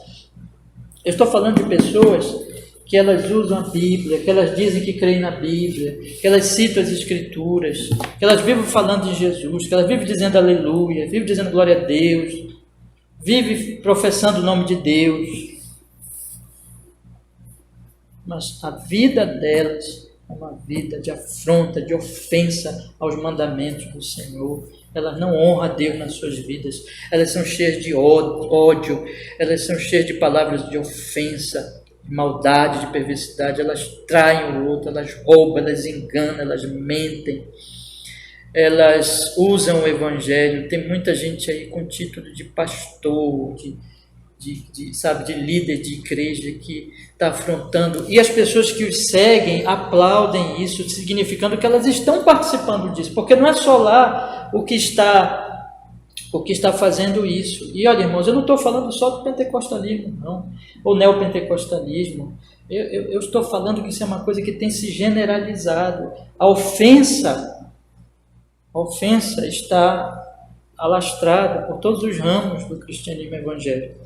Eu estou falando de pessoas que elas usam a Bíblia, que elas dizem que creem na Bíblia, que elas citam as Escrituras, que elas vivem falando de Jesus, que elas vivem dizendo aleluia, vivem dizendo glória a Deus, vivem professando o nome de Deus. Mas a vida delas é uma vida de afronta, de ofensa aos mandamentos do Senhor. Elas não honram a Deus nas suas vidas. Elas são cheias de ódio, elas são cheias de palavras de ofensa, de maldade, de perversidade. Elas traem o outro, elas roubam, elas enganam, elas mentem. Elas usam o evangelho. Tem muita gente aí com título de pastor, de líder de igreja, que está afrontando. E as pessoas que os seguem aplaudem isso, significando que elas estão participando disso. Porque não é só lá o que está fazendo isso. E olha, irmãos, eu não estou falando só do pentecostalismo, não, ou neopentecostalismo. Eu estou falando que isso é uma coisa que tem se generalizado. A ofensa está alastrada por todos os ramos do cristianismo evangélico.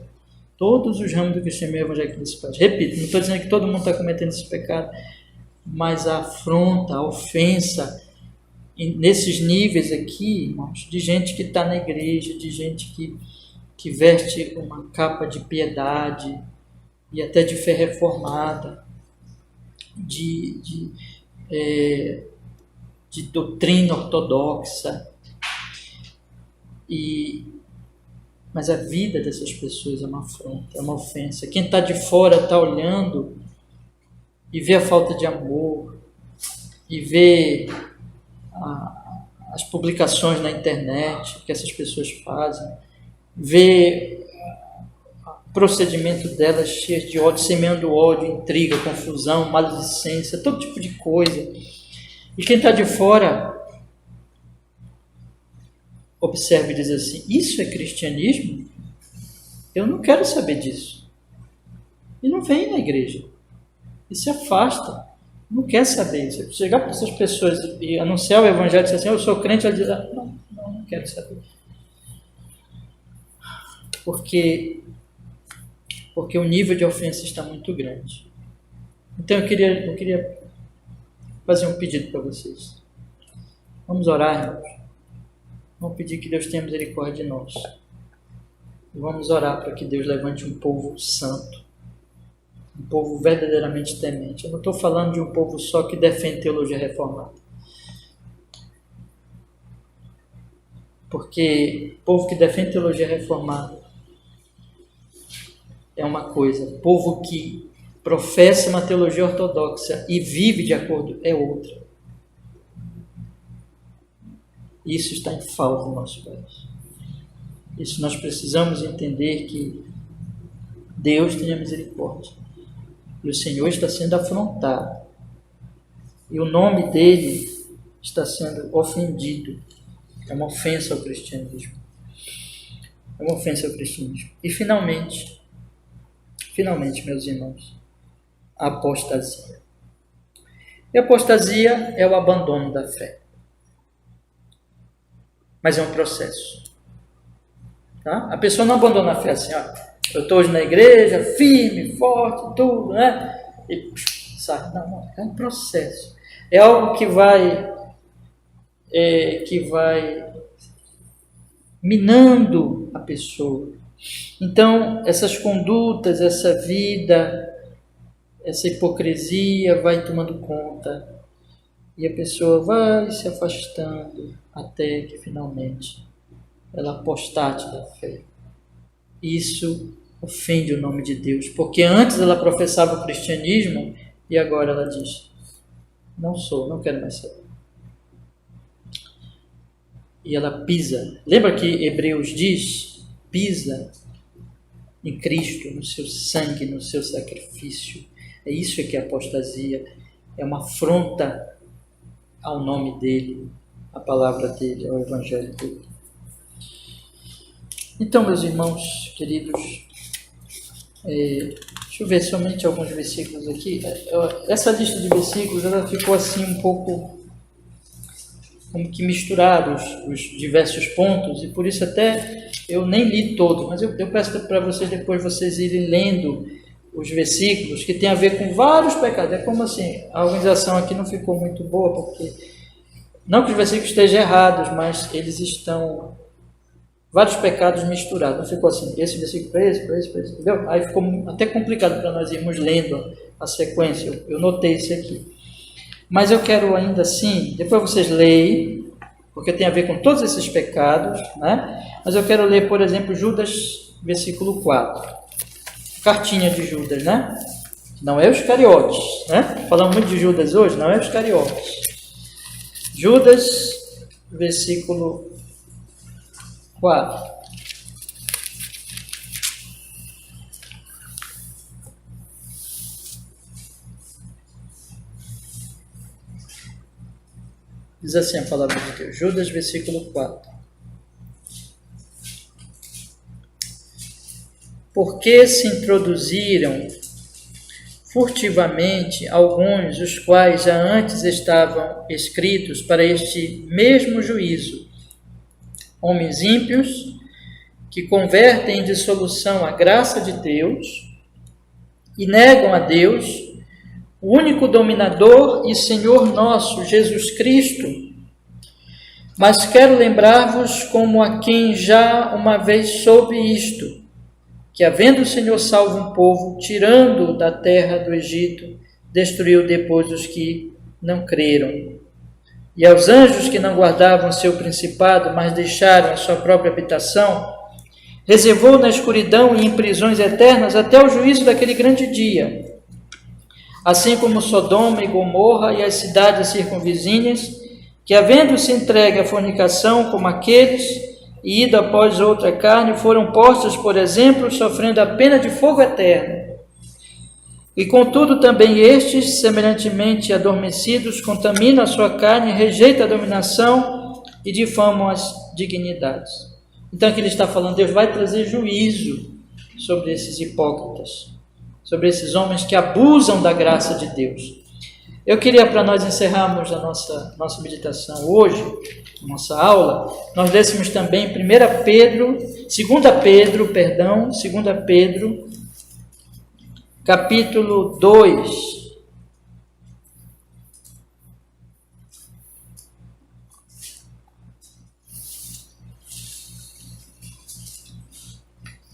Todos os ramos do cristianismo evangélico nesse país. Repito, não estou dizendo que todo mundo está cometendo esse pecado, mas a afronta, a ofensa, nesses níveis aqui, irmãos, de gente que está na igreja, de gente que veste uma capa de piedade e até de fé reformada, de doutrina ortodoxa, mas a vida dessas pessoas é uma afronta, é uma ofensa. Quem está de fora está olhando e vê a falta de amor, e vê as publicações na internet que essas pessoas fazem, vê o procedimento delas cheio de ódio, semeando ódio, intriga, confusão, maledicência, todo tipo de coisa. E quem está de fora observa e diz assim: isso é cristianismo? Eu não quero saber disso. E não vem na igreja. E se afasta. Não quer saber isso. Chegar para essas pessoas e anunciar o evangelho e dizer assim: eu sou crente, ela diz: não quero saber. Porque o nível de ofensa está muito grande. Então eu queria fazer um pedido para vocês. Vamos orar, irmãos. Vamos pedir que Deus tenha misericórdia de nós. E vamos orar para que Deus levante um povo santo, um povo verdadeiramente temente. Eu não estou falando de um povo só que defende teologia reformada. Porque o povo que defende teologia reformada é uma coisa, o povo que professa uma teologia ortodoxa e vive de acordo é outra. Isso está em falta no nosso país. Isso nós precisamos entender, que Deus tenha misericórdia. E o Senhor está sendo afrontado. E o nome dele está sendo ofendido. É uma ofensa ao cristianismo. É uma ofensa ao cristianismo. E finalmente, meus irmãos, a apostasia. E a apostasia é o abandono da fé. Mas é um processo. Tá? A pessoa não abandona a fé assim, ó, eu estou hoje na igreja, firme, forte, tudo, né? E sai. Não, é um processo. É algo que vai minando a pessoa. Então, essas condutas, essa vida, essa hipocrisia vai tomando conta. E a pessoa vai se afastando até que finalmente ela apostate da fé. Isso ofende o nome de Deus, porque antes ela professava o cristianismo e agora ela diz, não quero mais saber. E ela pisa. Lembra que Hebreus diz? Pisa em Cristo, no seu sangue, no seu sacrifício. É isso que é apostasia. É uma afronta ao nome dele, à palavra dele, ao evangelho dele. Então, meus irmãos queridos, deixa eu ver somente alguns versículos aqui. Essa lista de versículos ela ficou assim um pouco como que misturados os diversos pontos, e por isso até eu nem li todo, mas eu peço para vocês depois vocês irem lendo os versículos que tem a ver com vários pecados. É como assim, a organização aqui não ficou muito boa, porque não que os versículos estejam errados, mas eles estão vários pecados misturados. Não ficou assim, esse versículo para esse, entendeu? Aí ficou até complicado para nós irmos lendo a sequência. Eu notei isso aqui. Mas eu quero ainda assim, depois vocês leem, porque tem a ver com todos esses pecados, né? Mas eu quero ler, por exemplo, Judas, versículo 4. Cartinha de Judas, né? Não é os cariotes, né? Falamos muito de Judas hoje, não é os cariotes. Judas, versículo 4. Diz assim a palavra de Deus, Judas, versículo 4. Porque se introduziram furtivamente alguns, os quais já antes estavam escritos para este mesmo juízo, homens ímpios, que convertem em dissolução a graça de Deus e negam a Deus, o único dominador e Senhor nosso, Jesus Cristo. Mas quero lembrar-vos como a quem já uma vez soube isto, que havendo o Senhor salvo um povo, tirando-o da terra do Egito, destruiu depois os que não creram. E aos anjos que não guardavam seu principado, mas deixaram a sua própria habitação, reservou na escuridão e em prisões eternas até o juízo daquele grande dia. Assim como Sodoma e Gomorra e as cidades circunvizinhas, que havendo-se entregue à fornicação como aqueles, e ido após outra carne, foram postas, por exemplo, sofrendo a pena de fogo eterno. E contudo também estes, semelhantemente adormecidos, contaminam a sua carne, rejeitam a dominação e difamam as dignidades. Então aqui ele está falando, Deus vai trazer juízo sobre esses hipócritas, sobre esses homens que abusam da graça de Deus. Eu queria, para nós encerrarmos a nossa meditação hoje, nossa aula, nós lêssemos também 2 Pedro, capítulo 2.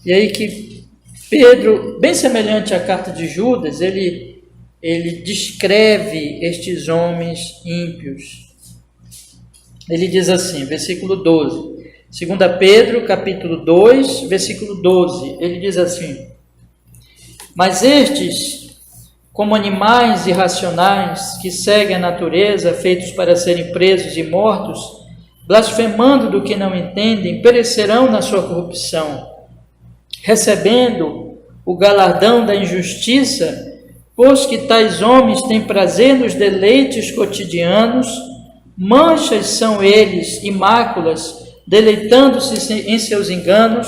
E aí que Pedro, bem semelhante à carta de Judas, ele descreve estes homens ímpios. Ele diz assim, versículo 12, 2 Pedro, capítulo 2, versículo 12, ele diz assim: mas estes, como animais irracionais que seguem a natureza, feitos para serem presos e mortos, blasfemando do que não entendem, perecerão na sua corrupção, recebendo o galardão da injustiça, pois que tais homens têm prazer nos deleites cotidianos, manchas são eles e máculas, deleitando-se em seus enganos,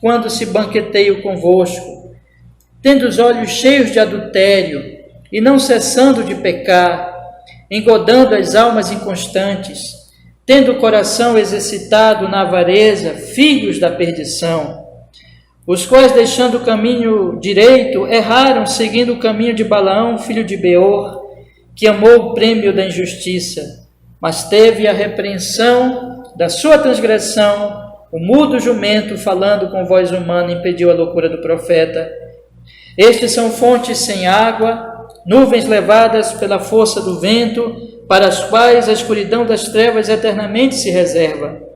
quando se banqueteiam convosco, tendo os olhos cheios de adultério, e não cessando de pecar, engodando as almas inconstantes, tendo o coração exercitado na avareza, filhos da perdição, os quais, deixando o caminho direito, erraram, seguindo o caminho de Balaão, filho de Beor, que amou o prêmio da injustiça, mas teve a repreensão da sua transgressão, o mudo jumento, falando com voz humana, impediu a loucura do profeta. Estes são fontes sem água, nuvens levadas pela força do vento, para as quais a escuridão das trevas eternamente se reserva.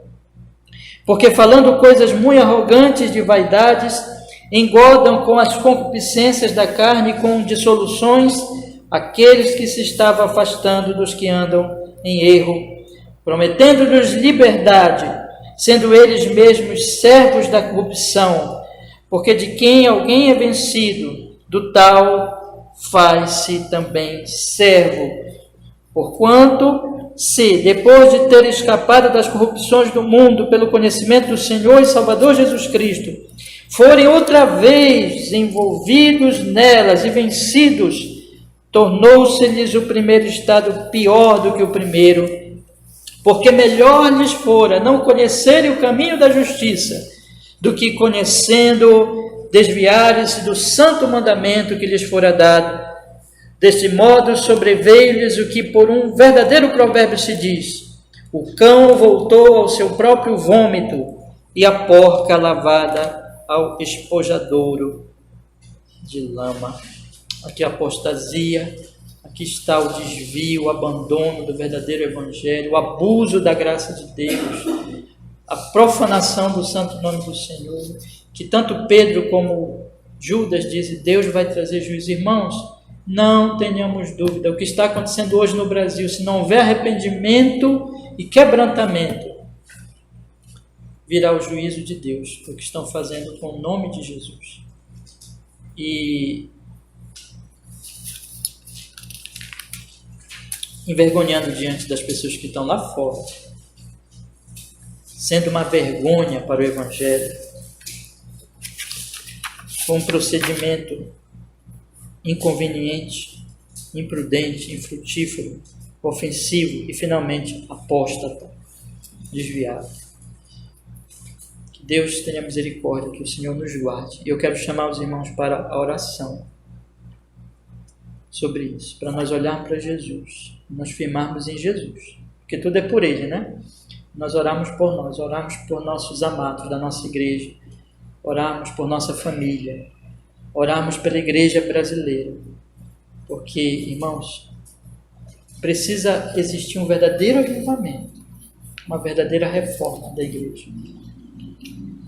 Porque falando coisas muito arrogantes de vaidades, engodam com as concupiscências da carne e com dissoluções aqueles que se estavam afastando dos que andam em erro, prometendo-lhes liberdade, sendo eles mesmos servos da corrupção, porque de quem alguém é vencido, do tal faz-se também servo. Porquanto, se, depois de ter escapado das corrupções do mundo pelo conhecimento do Senhor e Salvador Jesus Cristo, forem outra vez envolvidos nelas e vencidos, tornou-se-lhes o primeiro estado pior do que o primeiro, porque melhor lhes fora não conhecerem o caminho da justiça, do que conhecendo, desviarem-se do santo mandamento que lhes fora dado. Deste modo sobreveio-lhes o que por um verdadeiro provérbio se diz: o cão voltou ao seu próprio vômito, e a porca lavada ao espojadouro de lama. Aqui a apostasia, aqui está o desvio, o abandono do verdadeiro evangelho, o abuso da graça de Deus, a profanação do santo nome do Senhor, que tanto Pedro como Judas dizem: Deus vai trazer juízo. Irmãos, não tenhamos dúvida, o que está acontecendo hoje no Brasil, se não houver arrependimento e quebrantamento, virá o juízo de Deus, o que estão fazendo com o nome de Jesus. E envergonhando diante das pessoas que estão lá fora, sendo uma vergonha para o Evangelho, com um procedimento inconveniente, imprudente, infrutífero, ofensivo e finalmente apóstata, desviado. Que Deus tenha misericórdia, que o Senhor nos guarde. E eu quero chamar os irmãos para a oração sobre isso, para nós olharmos para Jesus, nós firmarmos em Jesus, porque tudo é por Ele, né? Nós oramos por nós, oramos por nossos amados da nossa igreja, oramos por nossa família, oramos pela igreja brasileira, porque, irmãos, precisa existir um verdadeiro avivamento, uma verdadeira reforma da igreja.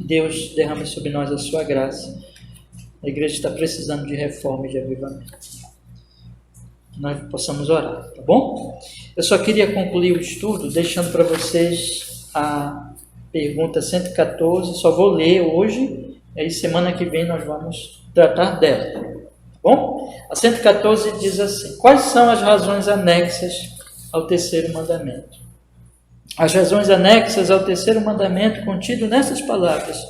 Deus derrame sobre nós a sua graça. A igreja está precisando de reforma e de avivamento. Nós possamos orar, tá bom? Eu só queria concluir o estudo deixando para vocês a pergunta 114, só vou ler hoje, aí semana que vem nós vamos tratar dela, tá bom? A 114 diz assim: quais são as razões anexas ao terceiro mandamento? As razões anexas ao terceiro mandamento contido nessas palavras: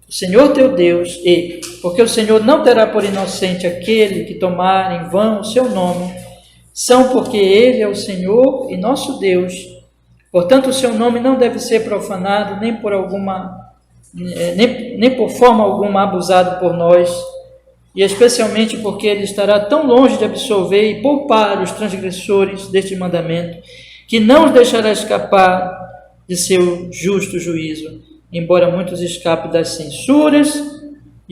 o Senhor teu Deus, e porque o Senhor não terá por inocente aquele que tomar em vão o seu nome, são porque Ele é o Senhor e nosso Deus. Portanto, o seu nome não deve ser profanado, nem por forma alguma abusado por nós, e especialmente porque Ele estará tão longe de absolver e poupar os transgressores deste mandamento, que não os deixará escapar de seu justo juízo, embora muitos escapem das censuras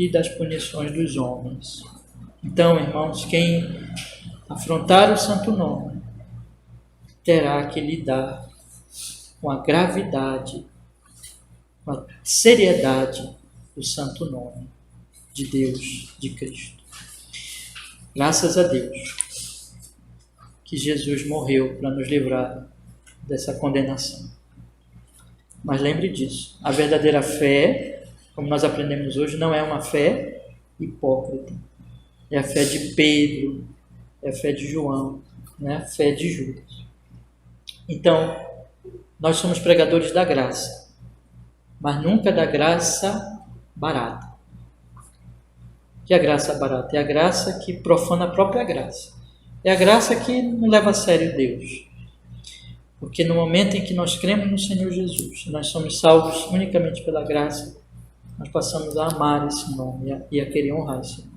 e das punições dos homens. Então, irmãos, quem afrontar o santo nome terá que lidar com a gravidade, com a seriedade do santo nome de Deus, de Cristo. Graças a Deus que Jesus morreu para nos livrar dessa condenação. Mas lembre disso, a verdadeira fé, como nós aprendemos hoje, não é uma fé hipócrita. É a fé de Pedro, é a fé de João, não é a fé de Judas. Então, nós somos pregadores da graça, mas nunca da graça barata. Que é a graça barata? É a graça que profana a própria graça. É a graça que não leva a sério Deus. Porque no momento em que nós cremos no Senhor Jesus, nós somos salvos unicamente pela graça, nós passamos a amar esse nome e a querer honrar esse nome,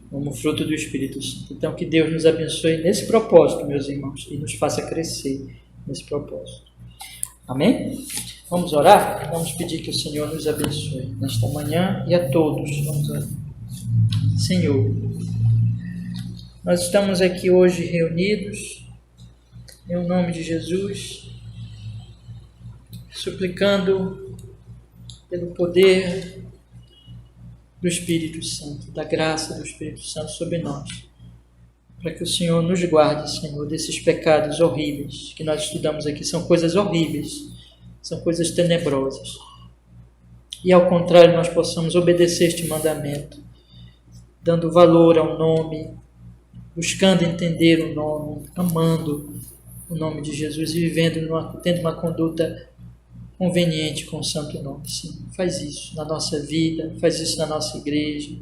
como fruto do Espírito Santo. Então, que Deus nos abençoe nesse propósito, meus irmãos, e nos faça crescer nesse propósito. Amém? Vamos orar? Vamos pedir que o Senhor nos abençoe nesta manhã e a todos. Vamos orar. Senhor, nós estamos aqui hoje reunidos em nome de Jesus, suplicando pelo poder do Espírito Santo, da graça do Espírito Santo sobre nós, para que o Senhor nos guarde, Senhor, desses pecados horríveis que nós estudamos aqui. São coisas horríveis, são coisas tenebrosas. E ao contrário, nós possamos obedecer este mandamento, dando valor ao nome, buscando entender o nome, amando o nome de Jesus e tendo uma conduta conveniente com o santo nome. Sim, faz isso na nossa vida, faz isso na nossa igreja.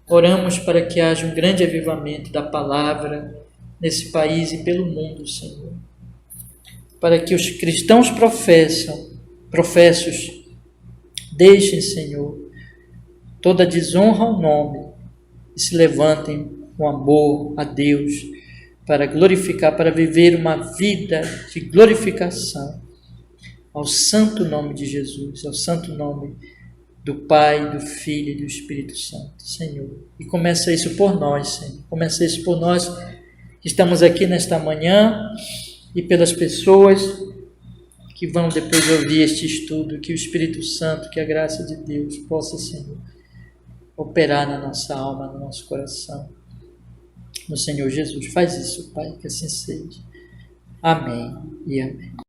Oramos para que haja um grande avivamento da palavra nesse país e pelo mundo, Senhor. Para que os cristãos professos, deixem, Senhor, toda desonra ao nome e se levantem com amor a Deus, para glorificar, para viver uma vida de glorificação ao santo nome de Jesus, ao santo nome do Pai, do Filho e do Espírito Santo, Senhor. E começa isso por nós, Senhor. Começa isso por nós que estamos aqui nesta manhã e pelas pessoas que vão depois ouvir este estudo, que o Espírito Santo, que a graça de Deus possa, Senhor, operar na nossa alma, no nosso coração. No Senhor Jesus. Faz isso, Pai, que assim seja. Amém e amém.